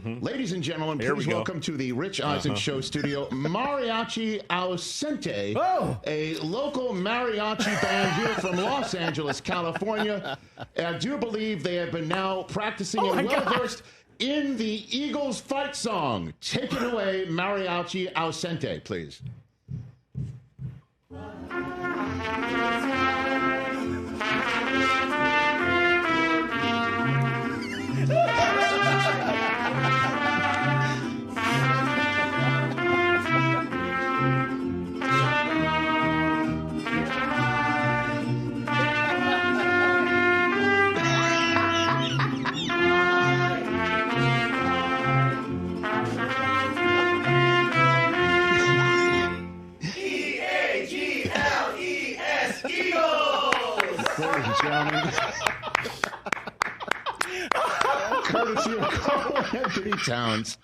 Ladies and gentlemen, please welcome to the Rich Eisen Show studio, Mariachi Ausente, a local mariachi band here from Los Angeles, California. I do believe they have been now practicing and well-versed in the Eagles fight song. Take it away, Mariachi Ausente, please. Ladies and gentlemen, courtesy of Karl Anthony Towns.